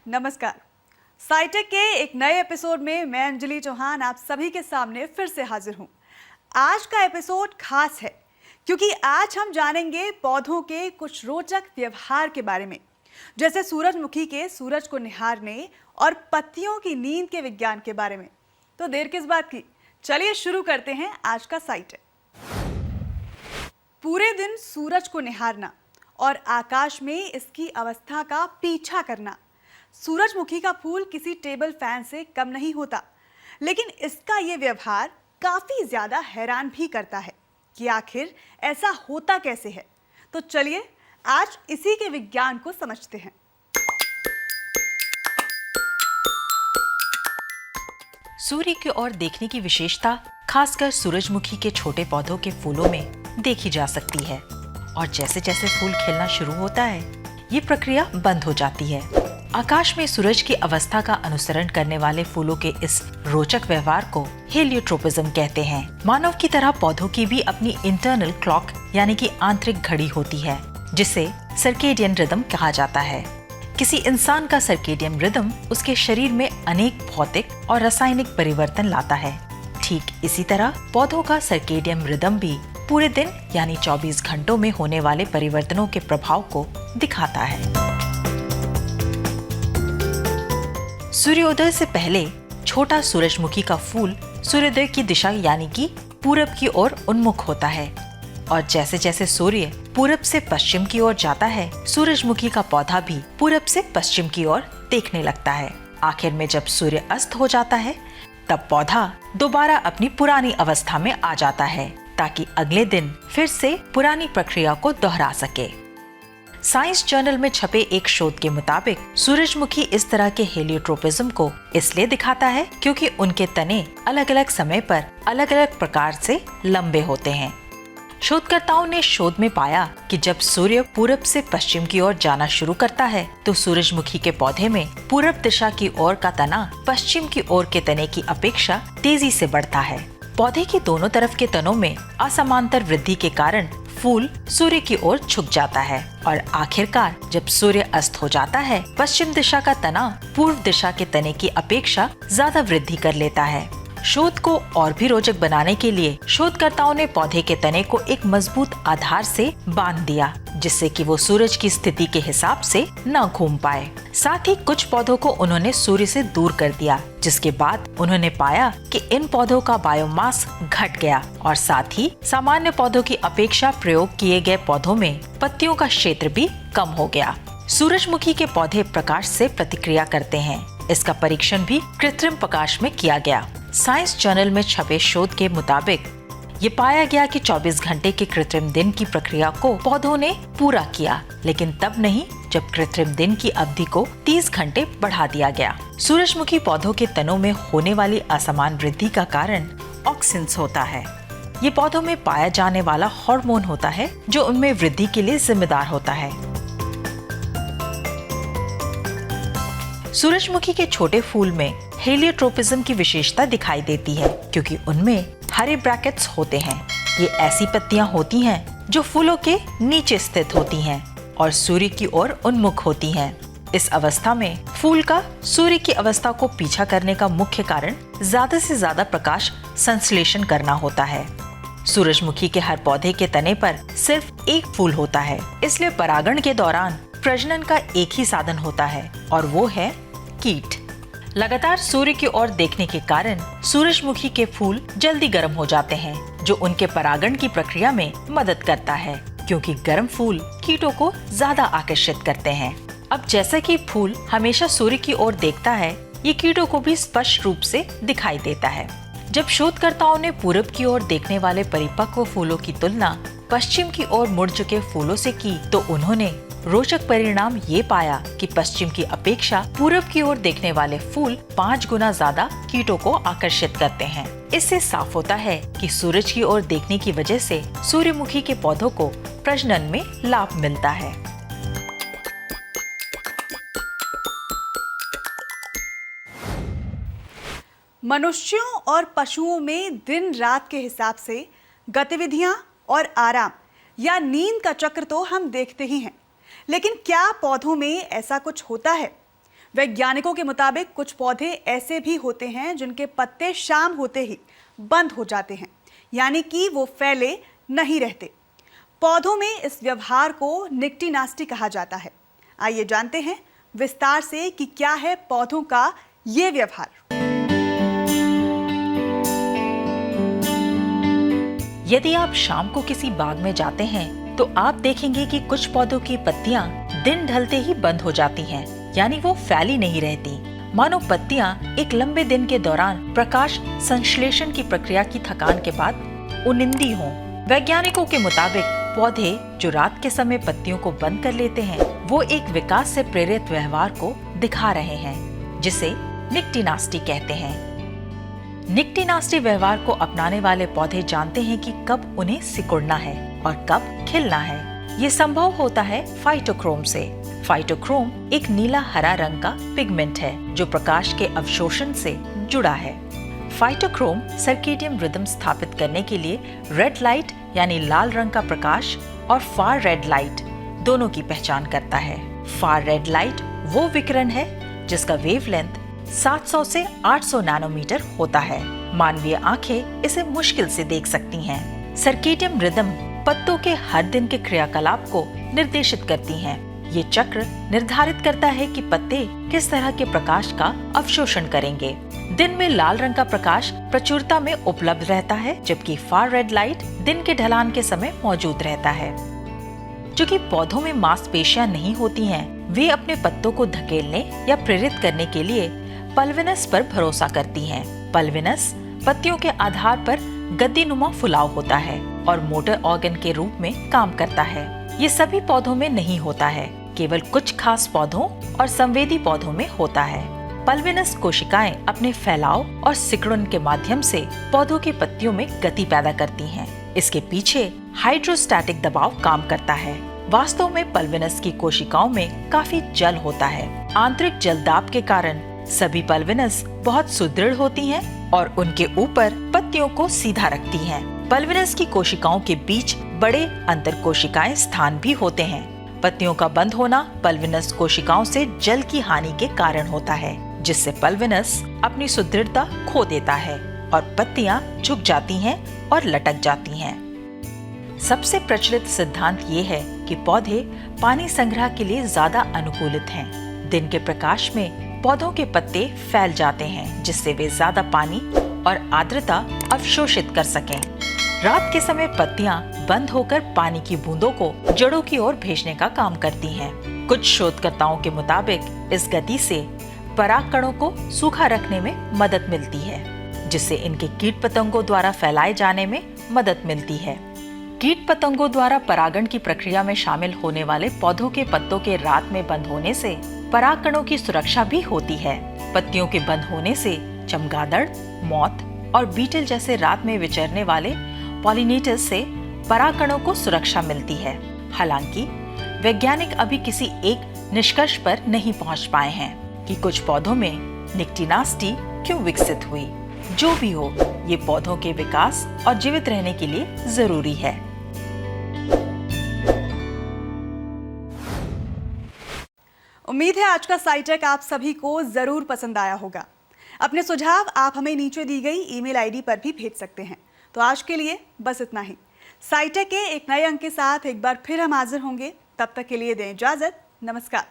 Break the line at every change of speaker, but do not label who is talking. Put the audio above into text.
नमस्कार। साइटेक के एक नए एपिसोड में मैं अंजलि चौहान आप सभी के सामने फिर से हाजिर हूं। आज का एपिसोड खास है क्योंकि आज हम जानेंगे पौधों के कुछ रोचक व्यवहार के बारे में, जैसे सूरजमुखी के सूरज को निहारने और पत्तियों की नींद के विज्ञान के बारे में। तो देर किस बात की, चलिए शुरू करते हैं आज का साइटेक। पूरे दिन सूरज को निहारना और आकाश में इसकी अवस्था का पीछा करना। सूरजमुखी का फूल किसी टेबल फैन से कम नहीं होता, लेकिन इसका ये व्यवहार काफी ज्यादा हैरान भी करता है कि आखिर ऐसा होता कैसे है। तो चलिए आज इसी के विज्ञान को समझते हैं।
सूर्य की ओर देखने की विशेषता खासकर सूरजमुखी के छोटे पौधों के फूलों में देखी जा सकती है, और जैसे जैसे फूल खिलना शुरू होता है, ये प्रक्रिया बंद हो जाती है। आकाश में सूरज की अवस्था का अनुसरण करने वाले फूलों के इस रोचक व्यवहार को हेलियोट्रोपिज्म कहते हैं। मानव की तरह पौधों की भी अपनी इंटरनल क्लॉक यानी कि आंतरिक घड़ी होती है, जिसे सर्केडियन रिदम कहा जाता है। किसी इंसान का सर्केडियन रिदम उसके शरीर में अनेक भौतिक और रासायनिक परिवर्तन लाता है। ठीक इसी तरह पौधों का सर्केडियन रिदम भी पूरे दिन यानी 24 घंटों में होने वाले परिवर्तनों के प्रभाव को दिखाता है। सूर्योदय से पहले छोटा सूरजमुखी का फूल सूर्योदय की दिशा यानी कि पूरब की ओर उन्मुख होता है, और जैसे जैसे सूर्य पूरब से पश्चिम की ओर जाता है, सूरजमुखी का पौधा भी पूरब से पश्चिम की ओर देखने लगता है। आखिर में जब सूर्य अस्त हो जाता है, तब पौधा दोबारा अपनी पुरानी अवस्था में आ जाता है, ताकि अगले दिन फिर से पुरानी प्रक्रिया को दोहरा सके। साइंस जर्नल में छपे एक शोध के मुताबिक सूरजमुखी इस तरह के हेलियोट्रोपिज्म को इसलिए दिखाता है क्योंकि उनके तने अलग अलग समय पर अलग अलग प्रकार से लंबे होते हैं। शोधकर्ताओं ने शोध में पाया कि जब सूर्य पूरब से पश्चिम की ओर जाना शुरू करता है, तो सूरजमुखी के पौधे में पूरब दिशा की ओर का तना पश्चिम की ओर के तने की अपेक्षा तेजी से बढ़ता है। पौधे के दोनों तरफ के तनों में असमांतर वृद्धि के कारण फूल सूर्य की ओर झुक जाता है, और आखिरकार जब सूर्य अस्त हो जाता है, पश्चिम दिशा का तना पूर्व दिशा के तने की अपेक्षा ज्यादा वृद्धि कर लेता है। शोध को और भी रोचक बनाने के लिए शोधकर्ताओं ने पौधे के तने को एक मजबूत आधार से बांध दिया, जिससे कि वो सूरज की स्थिति के हिसाब से न घूम पाए। साथ ही कुछ पौधों को उन्होंने सूर्य से दूर कर दिया, जिसके बाद उन्होंने पाया कि इन पौधों का बायोमास घट गया, और साथ ही सामान्य पौधों की अपेक्षा प्रयोग किए गए पौधों में पत्तियों का क्षेत्र भी कम हो गया। सूरजमुखी के पौधे प्रकाश से प्रतिक्रिया करते हैं। इसका परीक्षण भी कृत्रिम प्रकाश में किया गया। साइंस जर्नल में छपे शोध के मुताबिक ये पाया गया कि 24 घंटे के कृत्रिम दिन की प्रक्रिया को पौधों ने पूरा किया, लेकिन तब नहीं जब कृत्रिम दिन की अवधि को 30 घंटे बढ़ा दिया गया। सूरजमुखी पौधों के तनों में होने वाली असमान वृद्धि का कारण ऑक्सिन्स होता है। ये पौधों में पाया जाने वाला हार्मोन होता है जो उनमें वृद्धि के लिए जिम्मेदार होता है। सूरजमुखी के छोटे फूल में हेलियोट्रोपिज्म की विशेषता दिखाई देती है, क्योंकि उनमें हरे ब्रैकेट्स होते हैं। ये ऐसी पत्तियां होती हैं जो फूलों के नीचे स्थित होती हैं और सूर्य की ओर उन्मुख होती हैं। इस अवस्था में फूल का सूर्य की अवस्था को पीछा करने का मुख्य कारण ज्यादा से ज्यादा प्रकाश संश्लेषण करना होता है। सूरजमुखी के हर पौधे के तने पर सिर्फ एक फूल होता है, इसलिए परागण के दौरान प्रजनन का एक ही साधन होता है, और वो है कीट। लगातार सूर्य की ओर देखने के कारण सूरजमुखी के फूल जल्दी गर्म हो जाते हैं, जो उनके परागण की प्रक्रिया में मदद करता है, क्योंकि गर्म फूल कीटों को ज्यादा आकर्षित करते हैं। अब जैसा कि फूल हमेशा सूर्य की ओर देखता है, ये कीटों को भी स्पष्ट रूप से दिखाई देता है। जब शोधकर्ताओं ने पूरब की ओर देखने वाले परिपक्व फूलों की तुलना पश्चिम की ओर मुड़ चुके फूलों से की, तो उन्होंने रोचक परिणाम ये पाया कि पश्चिम की अपेक्षा पूरब की ओर देखने वाले फूल 5 गुना ज्यादा कीटों को आकर्षित करते हैं। इससे साफ होता है कि सूरज की ओर देखने की वजह से सूर्यमुखी के पौधों को प्रजनन में लाभ मिलता है।
मनुष्यों और पशुओं में दिन रात के हिसाब से गतिविधियां और आराम या नींद का चक्र तो हम देखते ही हैं, लेकिन क्या पौधों में ऐसा कुछ होता है? वैज्ञानिकों के मुताबिक कुछ पौधे ऐसे भी होते हैं जिनके पत्ते शाम होते ही बंद हो जाते हैं, यानी कि वो फैले नहीं रहते। पौधों में इस व्यवहार को निक्टिनास्टी कहा जाता है। आइए जानते हैं विस्तार से कि क्या है पौधों का ये व्यवहार।
यदि आप शाम को किसी बाग में जाते हैं तो आप देखेंगे कि कुछ पौधों की पत्तियां दिन ढलते ही बंद हो जाती हैं, यानी वो फैली नहीं रहती, मानो पत्तियां एक लंबे दिन के दौरान प्रकाश संश्लेषण की प्रक्रिया की थकान के बाद उनिंदी हों। वैज्ञानिकों के मुताबिक पौधे जो रात के समय पत्तियों को बंद कर लेते हैं, वो एक विकास से प्रेरित व्यवहार को दिखा रहे हैं, जिसे निक्टिनास्टी कहते हैं। निक्टिनास्टी व्यवहार को अपनाने वाले पौधे जानते हैं कि कब उन्हें सिकुड़ना है और कब खिलना है। ये संभव होता है फाइटोक्रोम से। फाइटोक्रोम एक नीला हरा रंग का पिगमेंट है जो प्रकाश के अवशोषण से जुड़ा है। फाइटोक्रोम सर्केडियन रिदम स्थापित करने के लिए रेड लाइट यानी लाल रंग का प्रकाश और फार रेड लाइट दोनों की पहचान करता है। फार रेड लाइट वो विकिरण है जिसका वेवलेंथ 700 से 800 नैनोमीटर होता है। मानवीय आंखें इसे मुश्किल से देख सकती हैं। सर्केडियन रिदम पत्तों के हर दिन के क्रियाकलाप को निर्देशित करती हैं। ये चक्र निर्धारित करता है कि पत्ते किस तरह के प्रकाश का अवशोषण करेंगे। दिन में लाल रंग का प्रकाश प्रचुरता में उपलब्ध रहता है, जबकि फार रेड लाइट दिन के ढलान के समय मौजूद रहता है। चूँकि पौधों में मांसपेशियां नहीं होती हैं, वे अपने पत्तों को धकेलने या प्रेरित करने के लिए पल्विनस पर भरोसा करती हैं। पल्विनस पत्तियों के आधार पर गद्दीनुमा फुलाव होता है और मोटर ऑर्गन के रूप में काम करता है। ये सभी पौधों में नहीं होता है, केवल कुछ खास पौधों और संवेदी पौधों में होता है। पल्विनस कोशिकाएं अपने फैलाव और सिकुड़न के माध्यम से पौधों की पत्तियों में गति पैदा करती हैं। इसके पीछे हाइड्रोस्टैटिक दबाव काम करता है। वास्तव में पल्विनस की कोशिकाओं में काफी जल होता है। आंतरिक जल दाब के कारण सभी पल्विनस बहुत सुदृढ़ होती हैं और उनके ऊपर पत्तियों को सीधा रखती हैं। पल्विनस की कोशिकाओं के बीच बड़े अंतर कोशिकाएं स्थान भी होते हैं। पत्तियों का बंद होना पल्विनस कोशिकाओं से जल की हानि के कारण होता है, जिससे पल्विनस अपनी सुदृढ़ता खो देता है और पत्तियां झुक जाती हैं और लटक जाती हैं। सबसे प्रचलित सिद्धांत ये है कि पौधे पानी संग्रह के लिए ज्यादा अनुकूलित हैं। दिन के प्रकाश में पौधों के पत्ते फैल जाते हैं, जिससे वे ज्यादा पानी और आर्द्रता अवशोषित कर सकें। रात के समय पत्तियां बंद होकर पानी की बूंदों को जड़ों की ओर भेजने का काम करती हैं। कुछ शोधकर्ताओं के मुताबिक इस गति से परागकणों को सूखा रखने में मदद मिलती है, जिससे इनके कीट पतंगों द्वारा फैलाए जाने में मदद मिलती है। कीट पतंगों द्वारा परागण की प्रक्रिया में शामिल होने वाले पौधों के पत्तों के रात में बंद होने से परागकणों की सुरक्षा भी होती है। पत्तियों के बंद होने से चमगादड़, मौत और बीटल जैसे रात में विचरने वाले पॉलिनेटर्स से परागकणों को सुरक्षा मिलती है। हालांकि वैज्ञानिक अभी किसी एक निष्कर्ष पर नहीं पहुंच पाए हैं कि कुछ पौधों में निक्टिनास्टी क्यों विकसित हुई। जो भी हो, ये पौधों के विकास और जीवित रहने के लिए जरूरी है।
उम्मीद है आज का साइटेक आप सभी को जरूर पसंद आया होगा। अपने सुझाव आप हमें नीचे दी गई ईमेल आईडी पर भी भेज सकते हैं। तो आज के लिए बस इतना ही। साइटेक के एक नए अंक के साथ एक बार फिर हम हाजिर होंगे। तब तक के लिए दें इजाजत। नमस्कार।